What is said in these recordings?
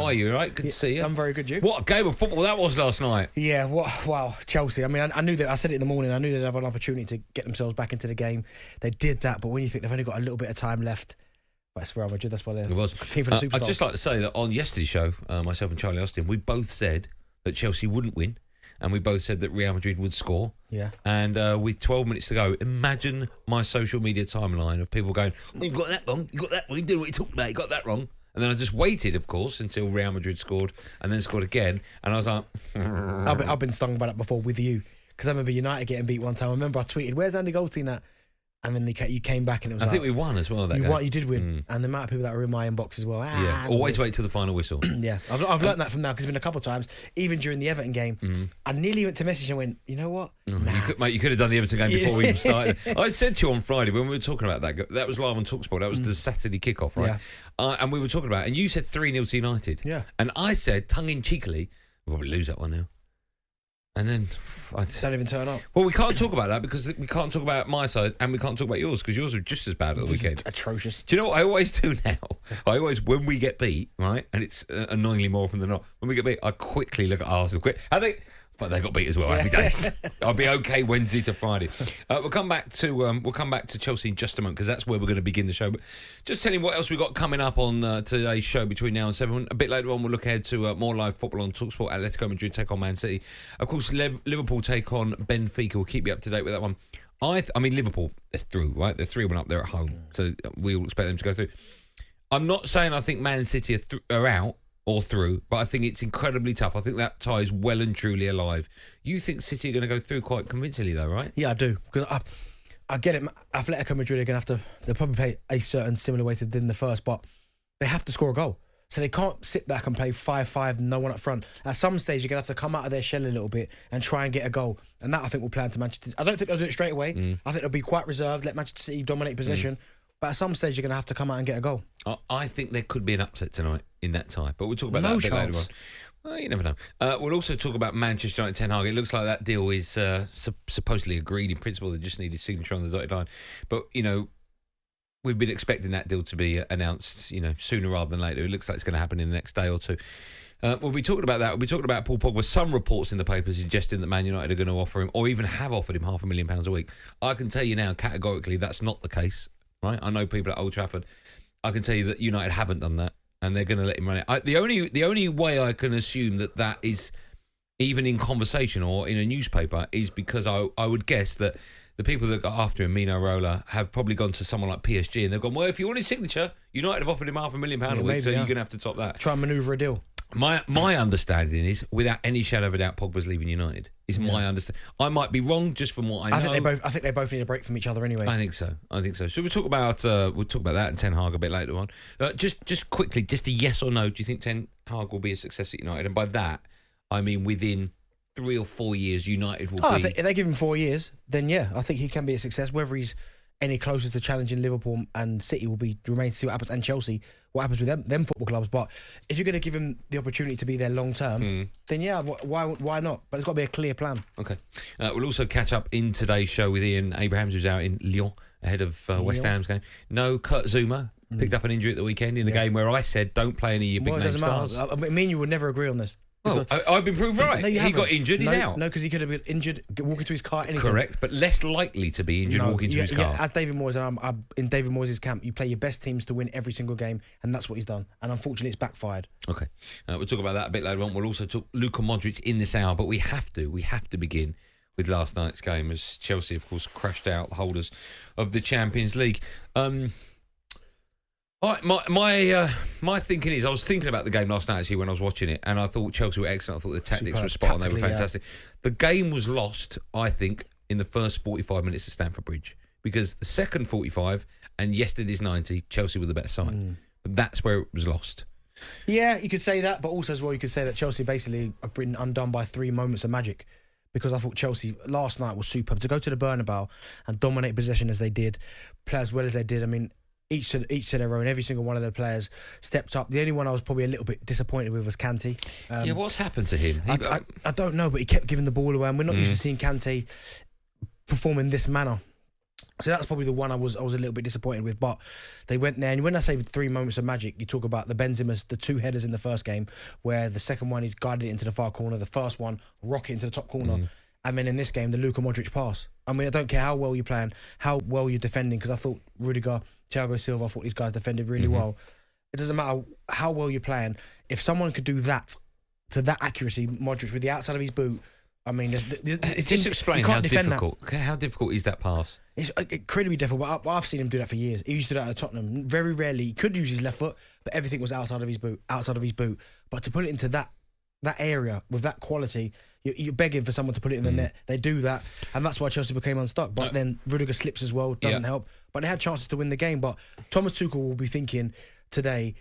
are you? Right, good to see you. I'm very good, you? What a game of football that was last night. Yeah, wow, Chelsea. I mean, I knew that. I said it in the morning. I knew they'd have an opportunity to get themselves back into the game. They did that, but when you think they've only got a little bit of time left, that's Real Madrid. That's why they're a team for the superstars. I'd just like to say that on yesterday's show, myself and Charlie Austin, we both said that Chelsea wouldn't win, and we both said that Real Madrid would score. Yeah. And with 12 minutes to go, imagine my social media timeline of people going, "Oh, you got that wrong. You got that wrong. You did what you talked about. You got that wrong." And then I just waited, of course, until Real Madrid scored and then scored again. And I was like... I've been stung by that before with you. Because I remember United getting beat one time. I remember I tweeted, "Where's Andy Goldstein at?" And then you came back and it was I think we won as well that game. You did win. And the amount of people that were in my inbox as well. Yeah, always wait till the final whistle. Yeah, I've learned that from now because it's been a couple of times, even during the Everton game, I nearly went to message and went, you know what? Nah. You could have done the Everton game before we even started. I said to you on Friday when we were talking about that was live on talkSPORT, that was the Saturday kickoff, right? Yeah. And we were talking about it, and you said 3-0 to United. Yeah. And I said, tongue-in-cheekily, we'll probably lose that one now. And then... Don't even turn up. Well, we can't talk about that because we can't talk about my side and we can't talk about yours because yours are just as bad at the weekend. Atrocious. Do you know what I always do now? When we get beat, right, and it's annoyingly more often than not, when we get beat, I quickly look at Arsenal. But they got beat as well. Happy days. I'll be okay Wednesday to Friday. We'll come back to Chelsea in just a moment because that's where we're going to begin the show. But just telling you what else we got coming up on today's show between now and 7. A bit later on, we'll look ahead to more live football on talkSPORT. Atletico Madrid take on Man City. Of course, Liverpool take on Benfica. We'll keep you up to date with that one. I mean, Liverpool, they're through, right? They're 3-1 up there at home, so we all expect them to go through. I'm not saying I think Man City are out or through, but I think it's incredibly tough. I think that tie is well and truly alive. You think City are going to go through quite convincingly, though, right? Yeah, I do. Because I get it. Atletico Madrid are going to have to... They'll probably play a certain similar way to they did in the first, but they have to score a goal. So they can't sit back and play 5-5, no one up front. At some stage, you're going to have to come out of their shell a little bit and try and get a goal. And that, I think, will play into Manchester. I don't think they'll do it straight away. I think they'll be quite reserved, let Manchester City dominate possession. But at some stage, you're going to have to come out and get a goal. I think there could be an upset tonight in that tie, but we'll talk about that a bit later on. Well, you never know. We'll also talk about Manchester United, Ten Hag. It looks like that deal is supposedly agreed in principle. They just need a signature on the dotted line. But, you know, we've been expecting that deal to be announced, you know, sooner rather than later. It looks like it's going to happen in the next day or two. We'll be talking about that. We'll be talking about Paul Pogba. Some reports in the papers suggesting that Man United are going to offer him, or even have offered him, £500,000 a week. I can tell you now, categorically, that's not the case. Right? I know people at Old Trafford. I can tell you that United haven't done that, and they're going to let him run it. The only way I can assume that is even in conversation or in a newspaper is because I would guess that the people that got after him, Mino Raiola, have probably gone to someone like PSG and they've gone, well, if you want his signature, United have offered him £500,000 a week, so you're going to have to top that. Try and manoeuvre a deal. My understanding is, without any shadow of a doubt, Pogba's leaving United. Is my understanding. I might be wrong, just from what I know. I think they both need a break from each other anyway. I think so. So we'll talk about that and Ten Hag a bit later on. Just quickly, just a yes or no. Do you think Ten Hag will be a success at United? And by that, I mean within 3 or 4 years, United will be. If they give him 4 years, then yeah, I think he can be a success. Whether he's any closer to challenging Liverpool and City remains to see what happens, and Chelsea, what happens with them football clubs. But if you're going to give him the opportunity to be there long term, then yeah, why not? But it's got to be a clear plan. Okay. We'll also catch up in today's show with Ian Abrahams, who's out in Lyon ahead of West Ham's game. No, Kurt Zuma picked up an injury at the weekend in the game where I said don't play any of your big name stars. I mean, me and you would never agree on this. Well, I've been proved right. No, he got injured, he's out. No, because he could have been injured walking to his car, anything. Correct, but less likely to be injured walking to his car. Yeah, as David Moyes, and I'm in David Moyes' camp, you play your best teams to win every single game, and that's what he's done. And unfortunately, it's backfired. Okay. We'll talk about that a bit later on. We'll also talk Luka Modric in this hour, but we have to begin with last night's game as Chelsea, of course, crashed out the holders of the Champions League. My thinking is, I was thinking about the game last night actually when I was watching it, and I thought Chelsea were excellent. I thought the tactics were spot on. They were fantastic. Yeah. The game was lost, I think, in the first 45 minutes at Stamford Bridge, because the second 45 and yesterday's 90, Chelsea were the better side. But that's where it was lost. Yeah, you could say that, but also as well, you could say that Chelsea basically have been undone by 3 moments of magic. Because I thought Chelsea last night was superb. To go to the Bernabeu and dominate possession as they did, play as well as they did. I mean, each to their own. Every single one of their players stepped up. The only one I was probably a little bit disappointed with was Kante. What's happened to him? I don't know, but he kept giving the ball away, and we're not used to seeing Kante perform in this manner. So that's probably the one I was a little bit disappointed with. But they went there, and when I say 3 moments of magic, you talk about the Benzema's, the 2 headers in the first game, where the second one he's guided it into the far corner, the first one rocket into the top corner, and then in this game the Luka Modric pass. I mean, I don't care how well you're playing, how well you're defending, because I thought Rudiger, Thiago Silva, I thought these guys defended really well. It doesn't matter how well you're playing. If someone could do that to that accuracy, Modric with the outside of his boot, I mean, it's just explain how difficult is that pass? It's incredibly difficult, but I've seen him do that for years. He used to do that at Tottenham. Very rarely, he could use his left foot, but everything was outside of his boot. But to put it into that area with that quality, you're begging for someone to put it in the net. They do that, and that's why Chelsea became unstuck. But then Rudiger slips as well, doesn't help. But they had chances to win the game. But Thomas Tuchel will be thinking today,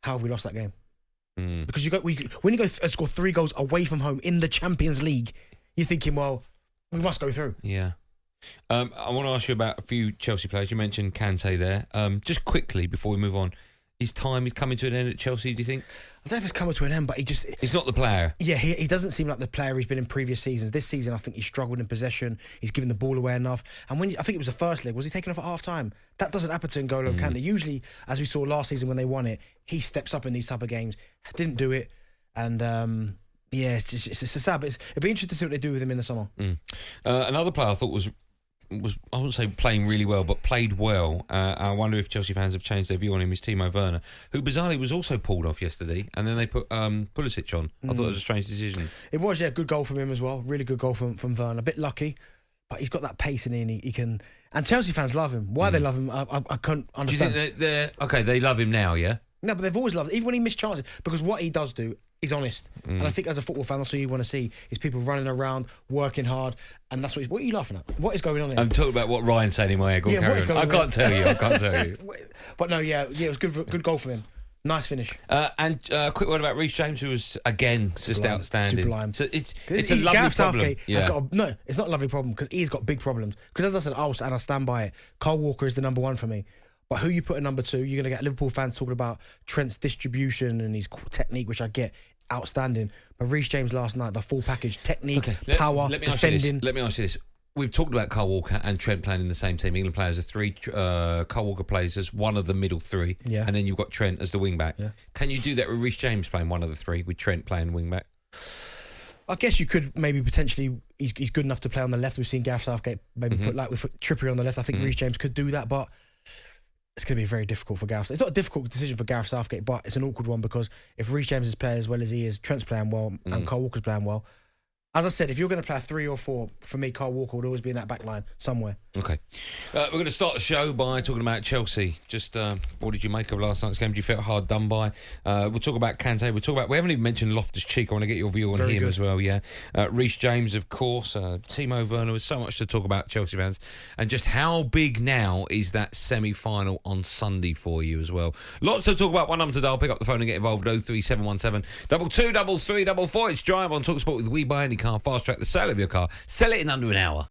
how have we lost that game? Because when you go score 3 goals away from home in the Champions League, you're thinking, well, we must go through. Yeah. I want to ask you about a few Chelsea players. You mentioned Kante there. Just quickly before we move on, his time is coming to an end at Chelsea, do you think? I don't know if it's coming to an end, but he's not the player. Yeah, he doesn't seem like the player he's been in previous seasons. This season, I think he struggled in possession. He's given the ball away enough. And I think it was the first leg, was he taken off at half-time? That doesn't happen to N'Golo Kante. Usually, as we saw last season when they won it, he steps up in these type of games. Didn't do it. And... it's sad, but it'd be interesting to see what they do with him in the summer. Another player I thought was I wouldn't say playing really well, but played well. I wonder if Chelsea fans have changed their view on him. Is Timo Werner, who bizarrely was also pulled off yesterday, and then they put Pulisic on. I thought it was a strange decision. It was, good goal from him as well. Really good goal from Werner. A bit lucky, but he's got that pace in him. He can, and Chelsea fans love him. Why they love him, I can't understand. Do you think they're they love him now? Yeah. No, but they've always loved it, even when he missed chances, because what he does do, he's honest. And I think as a football fan, that's what you want to see, is people running around, working hard, and that's what are you laughing at? What is going on here? I'm talking about what Ryan said in my head. I can't tell you. But no, it was good goal from him. Nice finish. And a quick word about Reece James, who was, again, just outstanding. Sublime. So it's a lovely problem. No, it's not a lovely problem, because he's got big problems. Because as I said, I stand by it, Kyle Walker is the number 1 for me. But who you put at number 2, you're going to get Liverpool fans talking about Trent's distribution and his technique, which I get, outstanding. But Reece James last night, the full package, technique, power, defending. Let me ask you this. We've talked about Kyle Walker and Trent playing in the same team. England players are 3. Kyle Walker plays as one of the middle 3. Yeah. And then you've got Trent as the wing-back. Yeah. Can you do that with Reece James playing one of the 3, with Trent playing wing-back? I guess you could maybe potentially. He's good enough to play on the left. We've seen Gareth Southgate maybe put Trippier on the left. I think Reece James could do that, but it's going to be very difficult for Gareth. It's not a difficult decision for Gareth Southgate, but it's an awkward one, because if Reece James is playing as well as he is, Trent's playing well, and Kyle Walker's playing well. As I said, if you're going to play 3 or 4, for me, Kyle Walker would always be in that back line somewhere. Okay. We're going to start the show by talking about Chelsea. Just what did you make of last night's game? Did you feel hard done by? We'll talk about Kante. We haven't even mentioned Loftus-Cheek. I want to get your view on him as well, yeah. Reece James, of course. Timo Werner. There's so much to talk about, Chelsea fans. And just how big now is that semi-final on Sunday for you as well? Lots to talk about. One number to dial. Pick up the phone and get involved. 03717 22 33 44. It's Drive on talkSPORT with We Buy Any Car. Fast track the sale of your car. Sell it in under an hour.